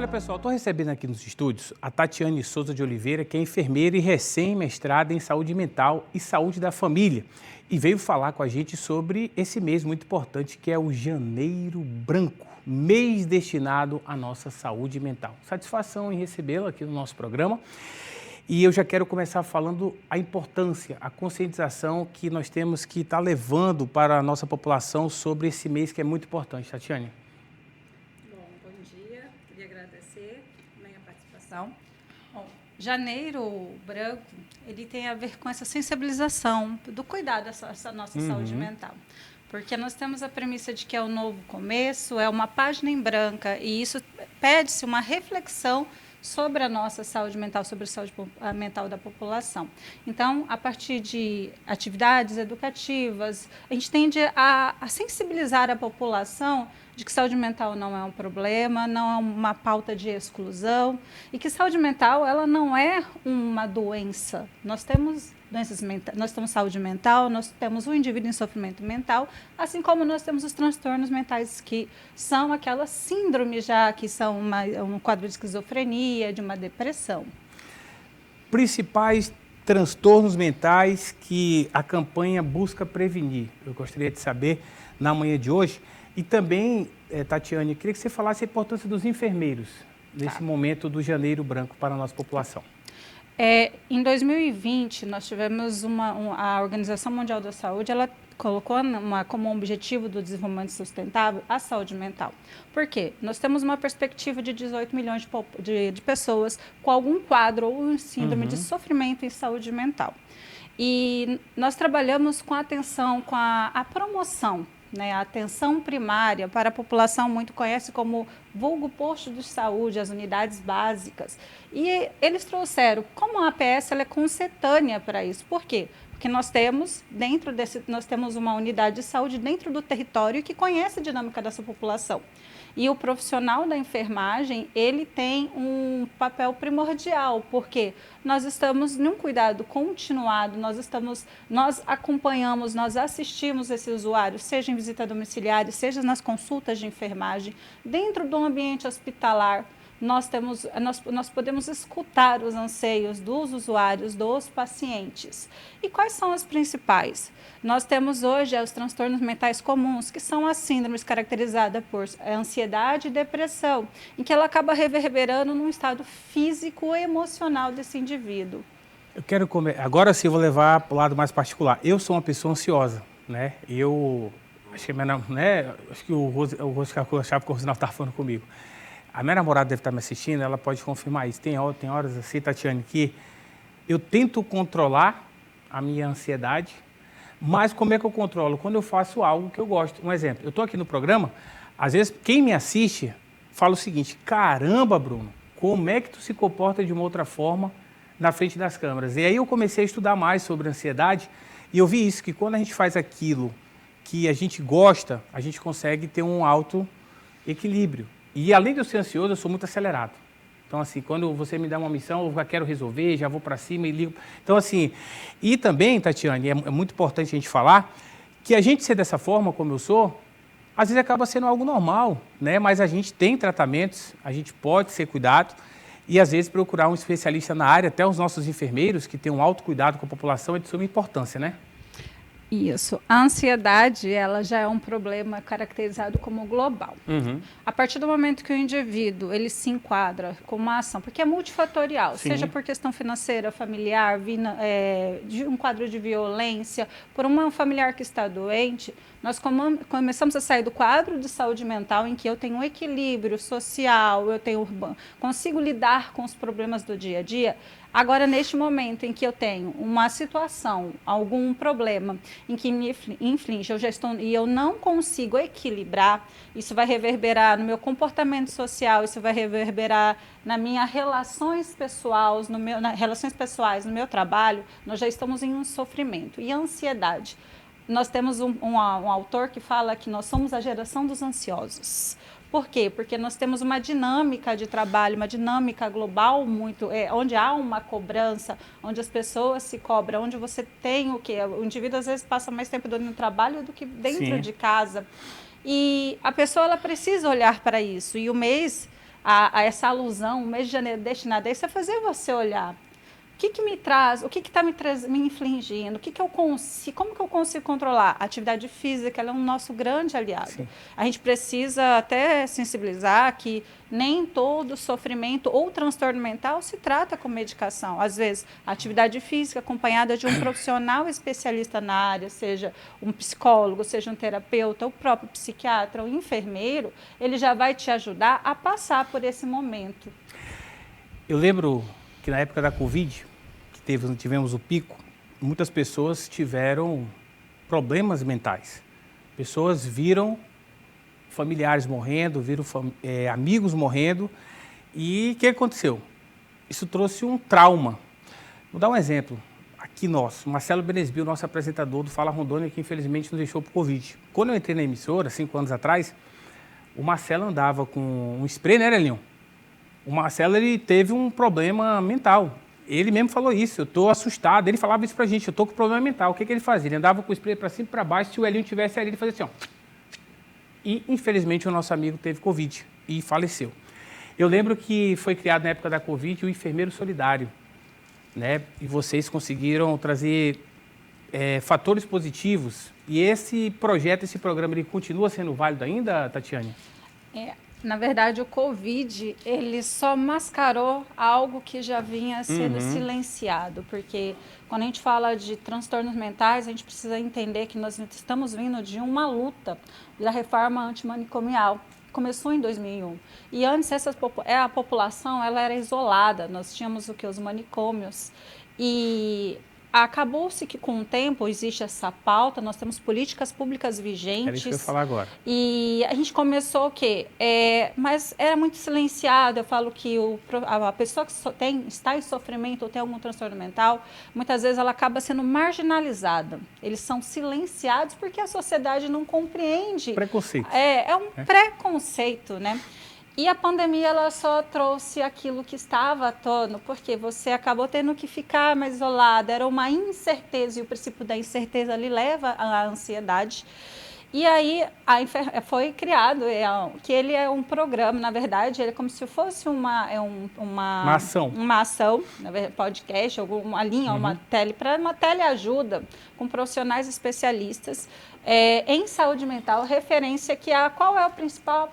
Olha, pessoal, estou recebendo aqui nos estúdios a Tatiane Souza de Oliveira, que é enfermeira e recém-mestrada em saúde mental e saúde da família. E veio falar com a gente sobre esse mês muito importante, que é o Janeiro Branco, mês destinado à nossa saúde mental. Satisfação em recebê-la aqui no nosso programa. E eu já quero começar falando a importância, a conscientização que nós temos que estar levando para a nossa população sobre esse mês que é muito importante. Tatiane. Bom dia, queria agradecer também a participação. Bom, Janeiro Branco, ele tem a ver com essa sensibilização do cuidado dessa nossa saúde mental. Porque nós temos a premissa de que é um novo começo, é uma página em branca, e isso pede-se uma reflexão sobre a nossa saúde mental, sobre a saúde mental da população. Então, a partir de atividades educativas, a gente tende a sensibilizar a população de que saúde mental não é um problema, não é uma pauta de exclusão, e que saúde mental ela não é uma doença. Nós temos doenças mentais, nós temos saúde mental, nós temos o indivíduo em sofrimento mental, assim como nós temos os transtornos mentais, que são aquelas síndromes já, que são um quadro de esquizofrenia, de uma depressão. Principais transtornos mentais que a campanha busca prevenir. Eu gostaria de saber na manhã de hoje. E também, Tatiane, queria que você falasse a importância dos enfermeiros nesse momento do Janeiro Branco para a nossa população. Em 2020, nós tivemos a Organização Mundial da Saúde, ela colocou como objetivo do desenvolvimento sustentável a saúde mental. Por quê? Nós temos uma perspectiva de 18 milhões de pessoas com algum quadro ou síndrome de sofrimento em saúde mental. E nós trabalhamos com a atenção, com a promoção, né, a atenção primária para a população, muito conhece como vulgo posto de saúde, as unidades básicas. E eles trouxeram, como a APS ela é concetânea para isso. Por quê? Porque nós temos uma unidade de saúde dentro do território que conhece a dinâmica dessa população. E o profissional da enfermagem, ele tem um papel primordial, porque nós estamos num cuidado continuado, nós acompanhamos, nós assistimos esse usuário, seja em visita domiciliar, seja nas consultas de enfermagem, dentro do ambiente hospitalar. Nós podemos escutar os anseios dos usuários, dos pacientes. E quais são as principais? Nós temos hoje os transtornos mentais comuns, que são as síndromes caracterizadas por ansiedade e depressão, em que ela acaba reverberando num estado físico e emocional desse indivíduo. Eu quero agora sim eu vou levar para o lado mais particular. Eu sou uma pessoa ansiosa, né? Acho que o Roscarco achava que o Rosinaldo estava falando comigo. A minha namorada deve estar me assistindo, ela pode confirmar isso. Tem horas assim, Tatiane, que eu tento controlar a minha ansiedade, mas como é que eu controlo? Quando eu faço algo que eu gosto. Um exemplo, eu estou aqui no programa, às vezes quem me assiste fala o seguinte: caramba, Bruno, como é que tu se comporta de uma outra forma na frente das câmeras? E aí eu comecei a estudar mais sobre ansiedade e eu vi isso, que quando a gente faz aquilo que a gente gosta, a gente consegue ter um alto equilíbrio. E além de eu ser ansioso, eu sou muito acelerado. Então, assim, quando você me dá uma missão, eu já quero resolver, já vou para cima e ligo. Então, assim, e também, Tatiane, é muito importante a gente falar que a gente ser dessa forma, como eu sou, às vezes acaba sendo algo normal, né? Mas a gente tem tratamentos, a gente pode ser cuidado e, às vezes, procurar um especialista na área, até os nossos enfermeiros, que têm um alto cuidado com a população, é de suma importância, né? Isso. A ansiedade, ela já é um problema caracterizado como global. A partir do momento que o indivíduo ele se enquadra com uma ação, porque é multifatorial, seja por questão financeira, familiar, de um quadro de violência, por um familiar que está doente, nós começamos a sair do quadro de saúde mental em que eu tenho um equilíbrio social, consigo lidar com os problemas do dia a dia. Agora, neste momento em que eu tenho uma situação, algum problema em que me inflige, e eu não consigo equilibrar, isso vai reverberar no meu comportamento social, isso vai reverberar nas minhas relações pessoais, no meu trabalho, nós já estamos em um sofrimento. E a ansiedade? Nós temos um autor que fala que nós somos a geração dos ansiosos. Por quê? Porque nós temos uma dinâmica de trabalho, uma dinâmica global onde há uma cobrança, onde as pessoas se cobram, onde você tem o quê? O indivíduo às vezes passa mais tempo no trabalho do que dentro de casa. E a pessoa ela precisa olhar para isso. E o mês a essa alusão, o mês de janeiro destinado a isso, é fazer você olhar. O que me traz, o que está me infligindo, como que eu consigo controlar? A atividade física, ela é um nosso grande aliado. Sim. A gente precisa até sensibilizar que nem todo sofrimento ou transtorno mental se trata com medicação. Às vezes, a atividade física acompanhada de um profissional especialista na área, seja um psicólogo, seja um terapeuta, o próprio psiquiatra, o enfermeiro, ele já vai te ajudar a passar por esse momento. Eu lembro que na época da Covid, que tivemos o pico, muitas pessoas tiveram problemas mentais. Pessoas viram familiares morrendo, viram amigos morrendo. E o que aconteceu? Isso trouxe um trauma. Vou dar um exemplo. Aqui nosso, Marcelo Benesbil, nosso apresentador do Fala Rondônia, que infelizmente nos deixou por Covid. Quando eu entrei na emissora, 5 anos atrás, o Marcelo andava com um spray, né, Elinho? O Marcelo, ele teve um problema mental. Ele mesmo falou isso, eu estou assustado. Ele falava isso pra gente, eu estou com problema mental. O que ele fazia? Ele andava com o spray para cima e para baixo, se o Elinho tivesse ali, ele fazia assim, ó. E, infelizmente, o nosso amigo teve Covid e faleceu. Eu lembro que foi criado na época da Covid o Enfermeiro Solidário, né? E vocês conseguiram trazer fatores positivos. E esse projeto, esse programa, ele continua sendo válido ainda, Tatiane? Na verdade, o Covid, ele só mascarou algo que já vinha sendo silenciado, porque quando a gente fala de transtornos mentais, a gente precisa entender que nós estamos vindo de uma luta da reforma antimanicomial. Começou em 2001. E antes, a população ela era isolada, nós tínhamos os manicômios. E acabou-se que com o tempo existe essa pauta, nós temos políticas públicas vigentes. Era isso que eu ia falar agora. E a gente começou o quê? Mas era muito silenciado. Eu falo que a pessoa que está em sofrimento ou tem algum transtorno mental, muitas vezes ela acaba sendo marginalizada. Eles são silenciados porque a sociedade não compreende. Preconceito. É um preconceito, né? E a pandemia, ela só trouxe aquilo que estava à tona, porque você acabou tendo que ficar mais isolado, era uma incerteza, e o princípio da incerteza ali leva à ansiedade. E aí foi criado, que ele é um programa, na verdade, ele é como se fosse uma ação, podcast, alguma linha, uma teleajuda com profissionais especialistas em saúde mental, referência qual é a principal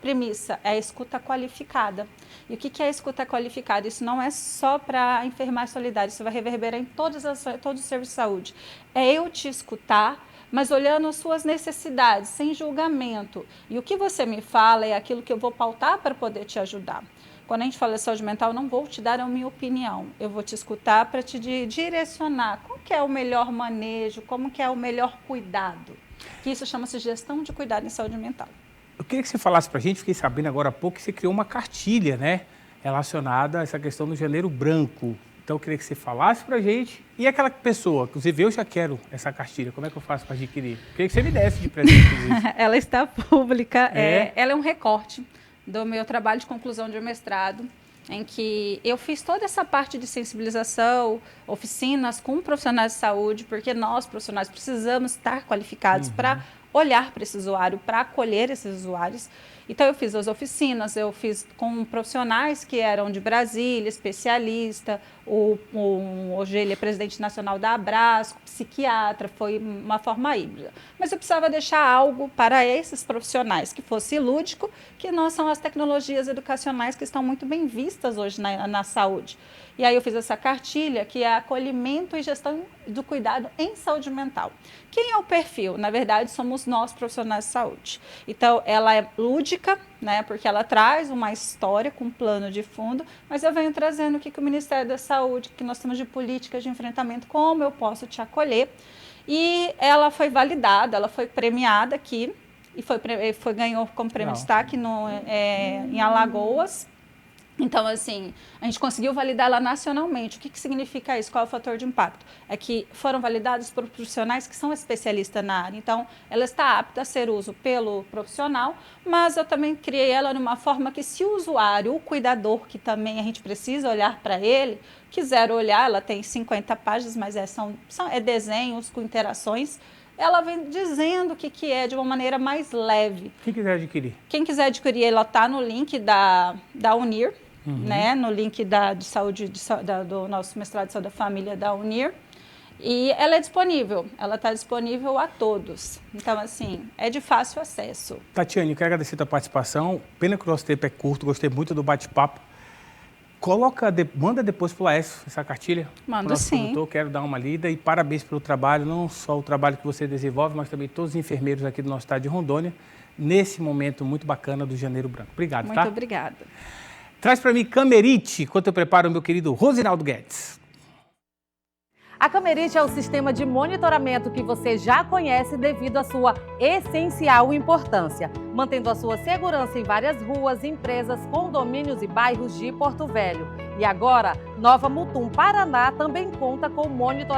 premissa? É a escuta qualificada. E o que é a escuta qualificada? Isso não é só para a enfermagem solidária, isso vai reverberar em todos os serviços de saúde. É eu te escutar, mas olhando as suas necessidades, sem julgamento. E o que você me fala é aquilo que eu vou pautar para poder te ajudar. Quando a gente fala de saúde mental, eu não vou te dar a minha opinião. Eu vou te escutar para te direcionar. Qual que é o melhor manejo, como que é o melhor cuidado? Que isso chama-se gestão de cuidado em saúde mental. Eu queria que você falasse para a gente, fiquei sabendo agora há pouco, que você criou uma cartilha, né, relacionada a essa questão do janeiro branco. Então, eu queria que você falasse para a gente. E aquela pessoa, inclusive eu já quero essa cartilha, como é que eu faço para adquirir? Eu queria que você me desse de presente. Ela está pública, ela é um recorte do meu trabalho de conclusão de mestrado, em que eu fiz toda essa parte de sensibilização, oficinas com profissionais de saúde, porque nós, profissionais, precisamos estar qualificados para olhar para esse usuário, para acolher esses usuários. Então, eu fiz as oficinas, eu fiz com profissionais que eram de Brasília, especialista, hoje ele é presidente nacional da Abrasco, psiquiatra, foi uma forma híbrida. Mas eu precisava deixar algo para esses profissionais que fosse lúdico, que não são as tecnologias educacionais que estão muito bem vistas hoje na saúde. E aí eu fiz essa cartilha, que é acolhimento e gestão do cuidado em saúde mental. Quem é o perfil? Na verdade, somos nós, profissionais de saúde. Então, ela é lúdica, né, porque ela traz uma história com um plano de fundo, mas eu venho trazendo o que o Ministério da Saúde, que nós temos de políticas de enfrentamento, como eu posso te acolher. E ela foi validada, ela foi premiada aqui, e ganhou como prêmio de destaque em Alagoas. Então, assim, a gente conseguiu validar ela nacionalmente. O que significa isso? Qual é o fator de impacto? É que foram validadas por profissionais que são especialistas na área. Então, ela está apta a ser uso pelo profissional, mas eu também criei ela de uma forma que, se o usuário, o cuidador, que também a gente precisa olhar para ele, quiser olhar, ela tem 50 páginas, mas são desenhos com interações ela vem dizendo o que é de uma maneira mais leve. Quem quiser adquirir? Quem quiser adquirir, ela está no link da Unir, né? No link de saúde, do nosso mestrado de saúde da família da Unir. E ela é disponível, ela está disponível a todos. Então, assim, é de fácil acesso. Tatiane, eu quero agradecer a tua participação. Pena que o nosso tempo é curto, gostei muito do bate-papo. Manda depois para o Laércio essa cartilha. Mando sim. Produtor, quero dar uma lida e parabéns pelo trabalho, não só o trabalho que você desenvolve, mas também todos os enfermeiros aqui do nosso estado de Rondônia, nesse momento muito bacana do Janeiro Branco. Obrigado, tá? Muito obrigada. Traz para mim Camerite, enquanto eu preparo o meu querido Rosinaldo Guedes. A Camerite é o sistema de monitoramento que você já conhece devido à sua essencial importância, mantendo a sua segurança em várias ruas, empresas, condomínios e bairros de Porto Velho. E agora, Nova Mutum, Paraná, também conta com monitoramento